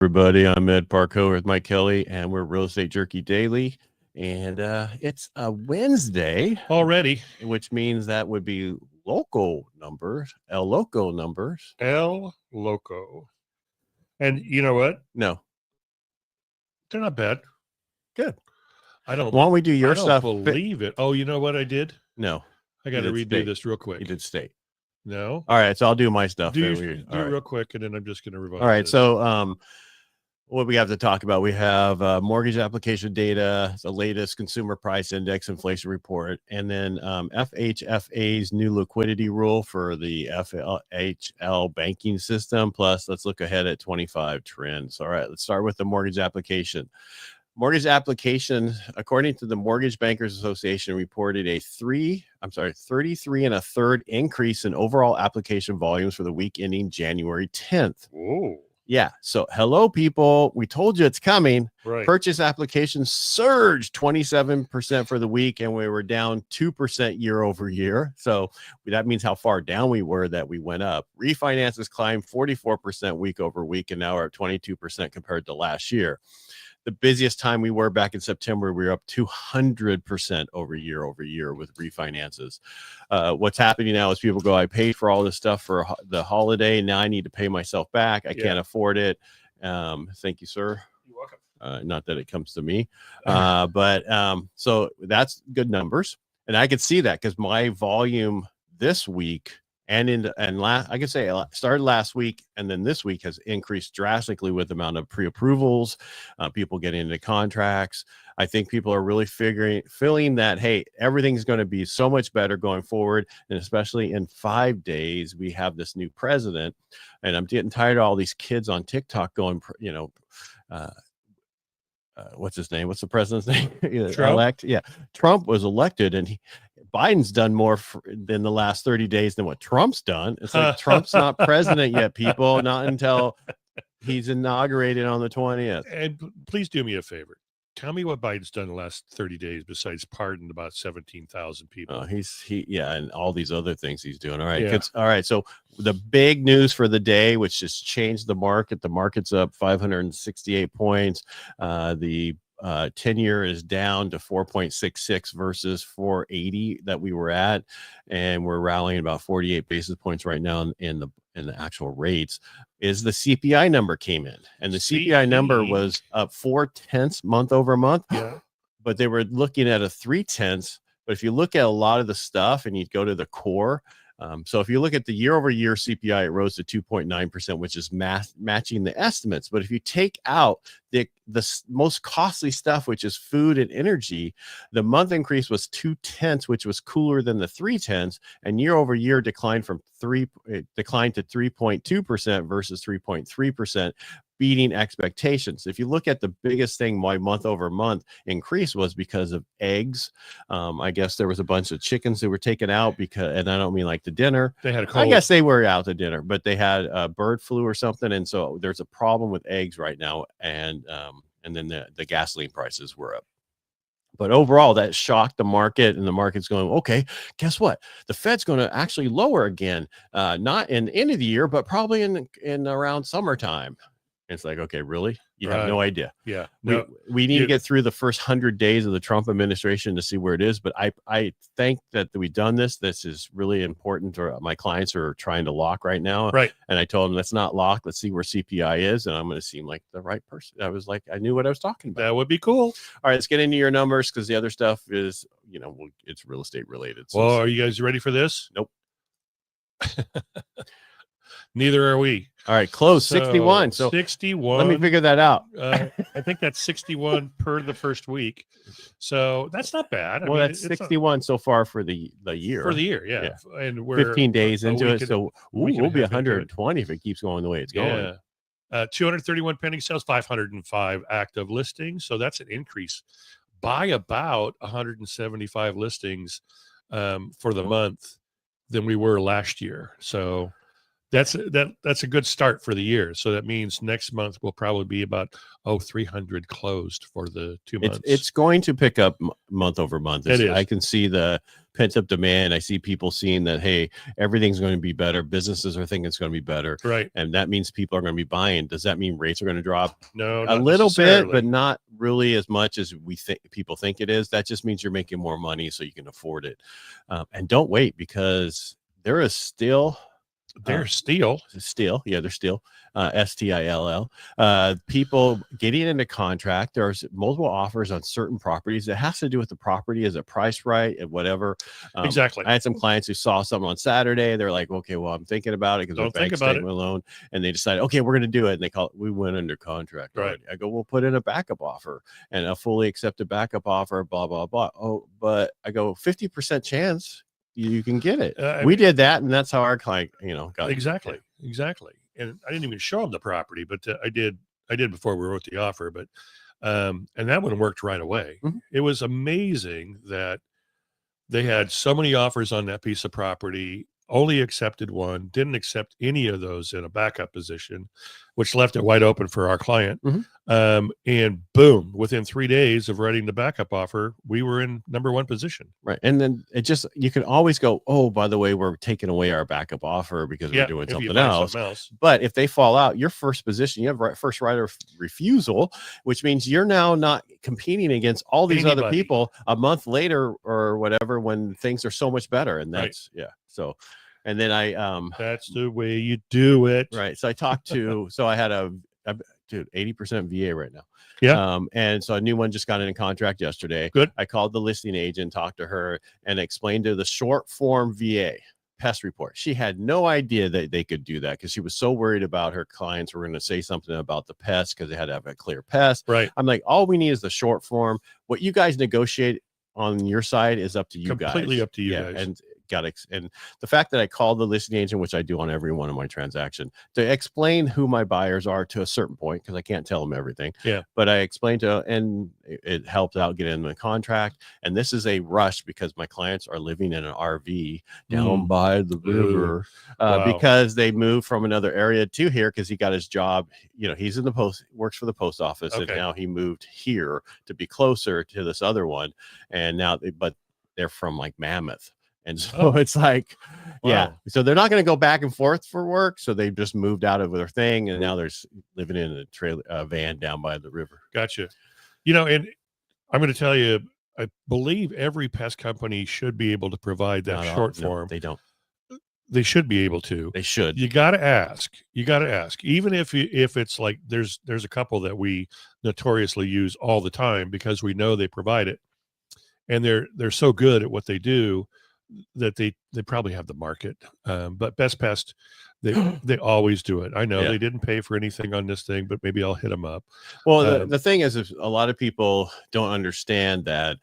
Everybody, I'm Ed Parcaut with Mike Kelly, and we're Real Estate Jerky Daily. And it's a Wednesday already, which means that would be local numbers, El Loco numbers. El Loco. And you know what? No, they're not bad. Good. I don't. Why don't we do your stuff? I don't believe it. Oh, you know what I did? No, I got to redo this real quick. You did state. No. All right, so I'll do my stuff. Do real quick, and then I'm just going to revise. All right, this. So what we have to talk about, we have mortgage application data, the latest consumer price index inflation report, and then FHFA's new liquidity rule for the FHL banking system. Plus, let's look ahead at 25 trends. All right, let's start with the mortgage application. Mortgage application, according to the Mortgage Bankers Association, reported a 33 1/3 increase in overall application volumes for the week ending January 10th. Whoa. Yeah. So hello, people. We told you it's coming. Right. Purchase applications surged 27% for the week, and we were down 2% year over year. So that means how far down we were that we went up. Refinances climbed 44% week over week, and now we're at 22% compared to last year. The busiest time we were back in September, we were up 200% over year with refinances. What's happening now is people go, I paid for all this stuff for the holiday. Now I need to pay myself back. I can't afford it. Thank you, sir. You're welcome. Not that it comes to me. So that's good numbers. And I could see that because my volume this week I could say started last week, and then this week has increased drastically with the amount of pre-approvals, people getting into contracts. I think people are really feeling that, hey, everything's going to be so much better going forward. And especially in 5 days, we have this new president, and I'm getting tired of all these kids on TikTok going, what's his name? What's the president's name? Elect? Yeah. Trump was elected, and Biden's done more in the last 30 days than what Trump's done. It's like Trump's not president yet, people, not until he's inaugurated on the 20th. And please do me a favor. Tell me what Biden's done in the last 30 days besides pardoned about 17,000 people. And all these other things he's doing. All right. Yeah. All right. So the big news for the day, which just changed the market's up 568 points. The 10-year is down to 4.66 versus 480 that we were at, and we're rallying about 48 basis points right now in the actual rates. Is the CPI number came in, and the CPI number was up 0.4 month over month. Yeah, but they were looking at a 0.3. But if you look at a lot of the stuff and you go to the core. So if you look at the year over year CPI, it rose to 2.9%, which is matching the estimates. But if you take out the most costly stuff, which is food and energy, the month increase was 0.2, which was cooler than the 0.3, and year over year declined to 3.2% versus 3.3%. Beating expectations. If you look at the biggest thing why month over month increase was because of eggs. I guess there was a bunch of chickens that were taken out and I don't mean like the dinner. They had a cold. I guess they were out to dinner, but they had bird flu or something, and so there's a problem with eggs right now. And then the gasoline prices were up. But overall, that shocked the market, and the market's going, okay, guess what? The Fed's going to actually lower again, not in the end of the year, but probably in around summertime. It's like, okay, really? You have no idea. Yeah. We need to get through the first 100 days of the Trump administration to see where it is. But I think that we've done this. This is really important. My clients are trying to lock right now. Right. And I told them, let's not lock. Let's see where CPI is. And I'm going to seem like the right person. I was like, I knew what I was talking about. That would be cool. All right, let's get into your numbers, because the other stuff is, it's real estate related. So well, are you guys ready for this? Nope. Neither are we. All right, close 61. So 61. Let me figure that out. I think that's 61 per the first week. So that's not bad. Well, that's 61 so far for the year. For the year, yeah. And we're 15 days into it. So we'll be 120 if it keeps going the way it's going. Yeah. 231 pending sales, 505 active listings. So that's an increase by about 175 listings for the month than we were last year. So That's a good start for the year. So that means next month will probably be about 300 closed for the 2 months. It's going to pick up month over month. It is. I can see the pent up demand. I see people seeing that, hey, everything's going to be better. Businesses are thinking it's going to be better, right? And that means people are going to be buying. Does that mean rates are going to drop? No, a little bit, but not really as much as people think it is. That just means you're making more money, so you can afford it. And don't wait, because there is still. They're still. Yeah, they're still STILL. People getting into contract. There's multiple offers on certain properties. It has to do with the property. Is it priced right and whatever? Exactly. I had some clients who saw something on Saturday. They're like, okay, well, I'm thinking about it because Don't bank statement alone, and they decided, okay, we're going to do it. And they call it, we went under contract. Right. Already. I go, we'll put in a backup offer and a fully accepted backup offer. Blah blah blah. Oh, but I go 50% chance you can get it. We did that, and that's how our client, got exactly. And I didn't even show them the property, but I did before we wrote the offer. But and that one worked right away. Mm-hmm. It was amazing that they had so many offers on that piece of property. Only accepted one, didn't accept any of those in a backup position, which left it wide open for our client. Mm-hmm. And boom, within 3 days of writing the backup offer, we were in number one position. Right. And then you can always go, oh, by the way, we're taking away our backup offer because we're doing something else. But if they fall out, your first position, you have first right of refusal, which means you're now not competing against all these other people a month later or whatever, when things are so much better. And that's, So, and then that's the way you do it. Right. So I talked to, I had 80% VA right now. Yeah. And so a new one just got in contract yesterday. Good. I called the listing agent, talked to her, and explained to her the short form VA pest report. She had no idea that they could do that because she was so worried about her clients were going to say something about the pest because they had to have a clear pest. Right. I'm like, all we need is the short form. What you guys negotiate on your side is up to you guys. Completely up to you guys. And the fact that I called the listing agent, which I do on every one of my transactions, to explain who my buyers are to a certain point, because I can't tell them everything. Yeah. But I explained to, and it helped out getting the contract. And this is a rush because my clients are living in an RV down by the river because they moved from another area to here because he got his job. He's in works for the post office, and now he moved here to be closer to this other one. And now, but they're from like Mammoth. And so it's like, so they're not going to go back and forth for work. So they just moved out of their thing. And now they're living in a trailer van down by the river. Gotcha. And I'm going to tell you, I believe every pest company should be able to provide that short form. They don't. They should be able to. They should. You got to ask. Even if it's like, there's a couple that we notoriously use all the time because we know they provide it. And they're so good at what they do that they probably have the market. But Best Pest, they always do it. I know they didn't pay for anything on this thing, but maybe I'll hit them up. Well, the thing is, a lot of people don't understand that.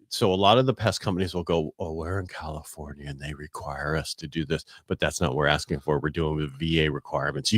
So a lot of the pest companies will go, oh, we're in California and they require us to do this, but that's not what we're asking for. We're doing with VA requirements.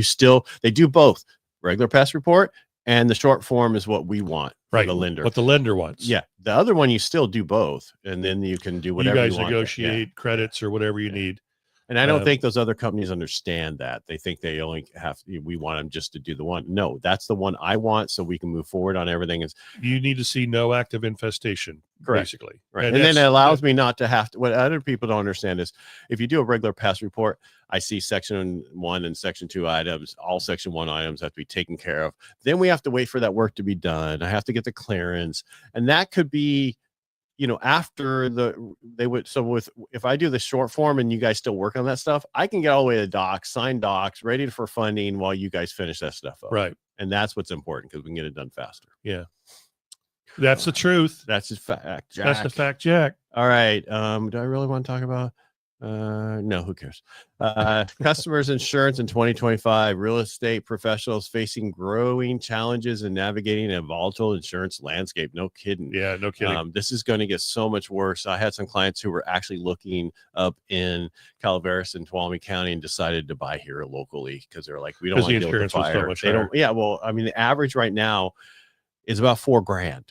They do both regular pest report, and the short form is what we want. Right. The lender. What the lender wants. Yeah. The other one, you still do both. And then you can do whatever you want. You guys negotiate credits or whatever you need. And I don't think those other companies understand that. They think they only we want them just to do the one. No, that's the one I want so we can move forward on everything. You need to see no active infestation, basically. Right. And then it allows me not to have to, what other people don't understand is if you do a regular pest report, I see section 1 and section 2 items, all section 1 items have to be taken care of. Then we have to wait for that work to be done. I have to get the clearance. And that could be, after if I do the short form and you guys still work on that stuff, I can get all the way to docs, sign docs, ready for funding while you guys finish that stuff up. Right. And that's what's important because we can get it done faster. Yeah. That's the truth. That's the fact, Jack. That's the fact, Jack. All right. Do I really want to talk about? No, who cares? Customers insurance in 2025. Real estate professionals facing growing challenges in navigating a volatile insurance landscape. No kidding. Yeah, no kidding. This is going to get so much worse. I had some clients who were actually looking up in Calaveras and Tuolumne County and decided to buy here locally because they're like, we don't want to deal with the fire. So much higher. Well, I mean, the average right now is about $4,000.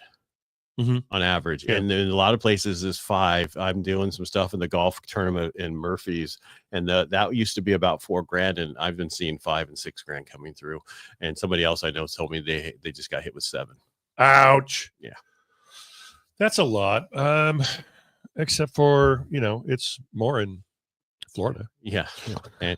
on average. Yeah. And in a lot of places is 5. I'm doing some stuff in the golf tournament in Murphy's, and that used to be about $4,000, and I've been seeing $5,000 and $6,000 coming through. And somebody else I know told me they just got hit with 7. Ouch. Yeah. That's a lot. Except for, it's more in Florida. Yeah. And,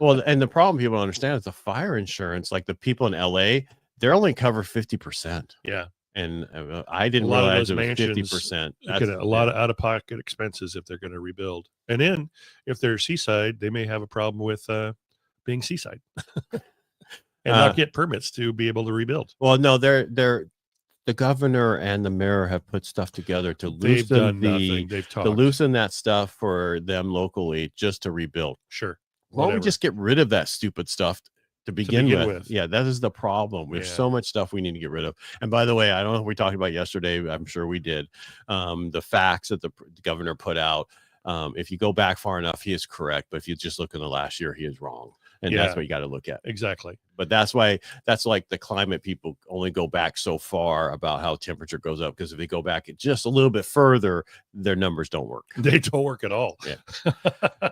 and the problem people don't understand is the fire insurance, like the people in LA, they're only covered 50%. Yeah. And I didn't realize it was 50%. That's a lot of out-of-pocket expenses if they're going to rebuild. And then if they're seaside, they may have a problem with being seaside and not get permits to be able to rebuild. Well, no, the governor and the mayor have put stuff together to loosen loosen that stuff for them locally just to rebuild. Sure. Why don't we just get rid of that stupid stuff to begin with? Yeah, that is the problem. There's so much stuff we need to get rid of. And by the way, I don't know if we talked about yesterday. I'm sure we did. The facts that the governor put out. If you go back far enough, he is correct. But if you just look in the last year, he is wrong. And that's what you got to look at. Exactly. But that's like the climate people only go back so far about how temperature goes up, because if they go back just a little bit further, their numbers don't work. They don't work at all. Yeah.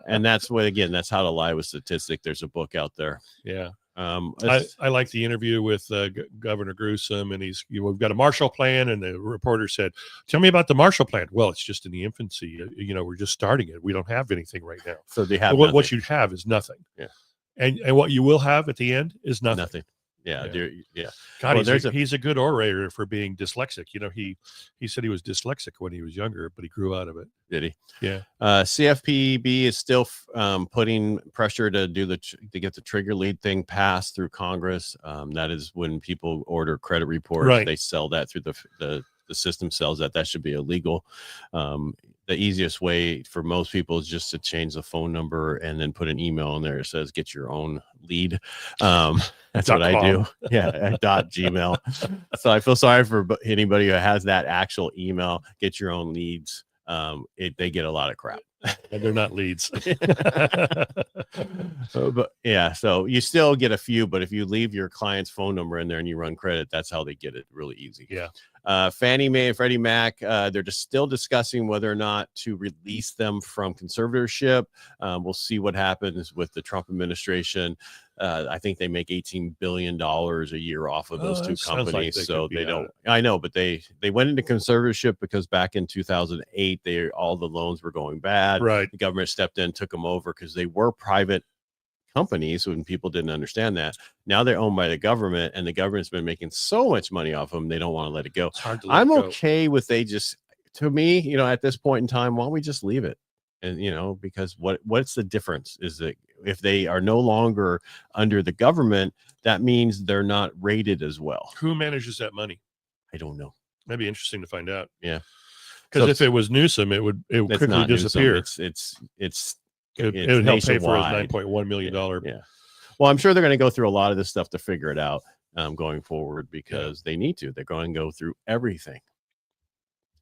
And that's that's how to lie with statistics. There's a book out there. Yeah. I like the interview with Governor Newsom, and we've got a Marshall Plan, and the reporter said, "Tell me about the Marshall Plan." Well, it's just in the infancy. We're just starting it. We don't have anything right now. So they have what you have is nothing. Yeah. And what you will have at the end is nothing. Nothing. Yeah. God, he's a good orator for being dyslexic. He said he was dyslexic when he was younger, but he grew out of it. Did he? Yeah. CFPB is still putting pressure to get the trigger lead thing passed through Congress. That is when people order credit reports, right. They sell that through the system sells that. That should be illegal. The easiest way for most people is just to change the phone number and then put an email in there that says "get your own lead." That's what I do. Yeah, at .gmail. So I feel sorry for anybody who has that actual email. Get your own leads. They get a lot of crap. And they're not leads. But yeah, so you still get a few, but if you leave your client's phone number in there and you run credit, that's how they get it really easy. Yeah. Fannie Mae and Freddie Mac, they're just still discussing whether or not to release them from conservatorship. We'll see what happens with the Trump administration. I think they make $18 billion a year off of those two companies. Like so they don't. I know, but they went into conservatorship because back in 2008, all the loans were going bad. Right. The government stepped in, took them over because they were private companies when people didn't understand that. Now they're owned by the government, and the government's been making so much money off them, they don't want to let it go. It's hard to I'm okay with to me, at this point in time, why don't we just leave it? And because what's the difference is that if they are no longer under the government, that means they're not rated as well. Who manages that money? I don't know. That'd be interesting to find out. Yeah, because if it was Newsom, it would quickly disappear. It would help pay for his $9.1 million. Yeah. Well, I'm sure they're going to go through a lot of this stuff to figure it out going forward, because they need to. They're going to go through everything.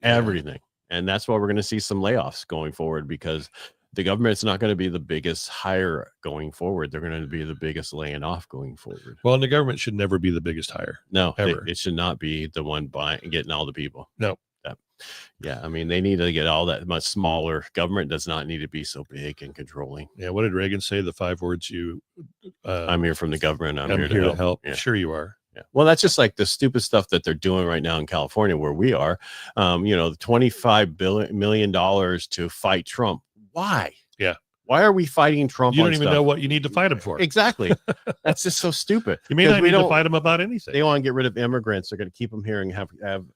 And that's why we're going to see some layoffs going forward, because the government's not going to be the biggest hire going forward. They're going to be the biggest laying off going forward. Well, and the government should never be the biggest hire. No, ever. It should not be the one buying and getting all the people. No. Yeah, I mean, they need to get all that much smaller. Government does not need to be so big and controlling. Yeah, what did Reagan say? The 5 words I'm here from the government. I'm here to help. Yeah. Sure you are. Yeah. Well, that's just like the stupid stuff that they're doing right now in California, where we are. $25 million to fight Trump. Why? Yeah. Why are we fighing Trump? You don't even know what you need to fight him for. Exactly. That's just so stupid. You may not need to fight him about anything. They want to get rid of immigrants. They're going to keep them here and have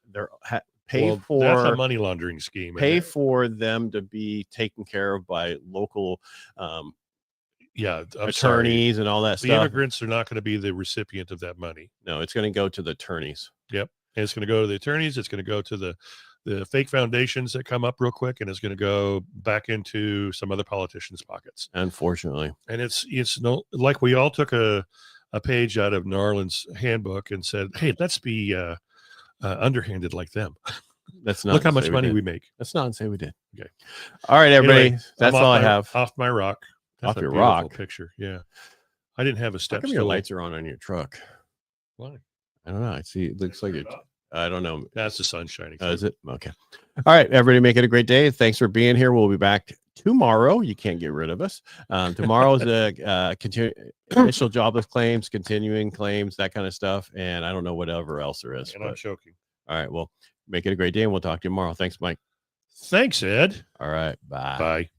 their for that's a money laundering scheme. Pay for them to be taken care of by local attorneys and all that stuff. The immigrants are not going to be the recipient of that money. No, it's going to go to the attorneys. Yep. And it's going to go to the attorneys. It's going to go to the fake foundations that come up real quick, and it's going to go back into some other politicians' pockets. Unfortunately. And it's like we all took a page out of Narland's handbook and said, hey, let's be underhanded like them. That's not. Look how much money we make. That's not say we did. Okay. All right, everybody. Anyway, that's all I have. Off my rock. That's off your rock picture. Yeah. I didn't have a step. How come your lights are on your truck? Why? I don't know. I see. It looks like it. I don't know. That's the sun shining. Is it? Okay. All right, everybody, make it a great day. Thanks for being here. We'll be back tomorrow. You can't get rid of us. Tomorrow is a initial jobless claims, continuing claims, that kind of stuff. And I don't know whatever else there is. And I'm choking. All right. Well, make it a great day, and we'll talk to you tomorrow. Thanks, Mike. Thanks, Ed. All right. Bye. Bye.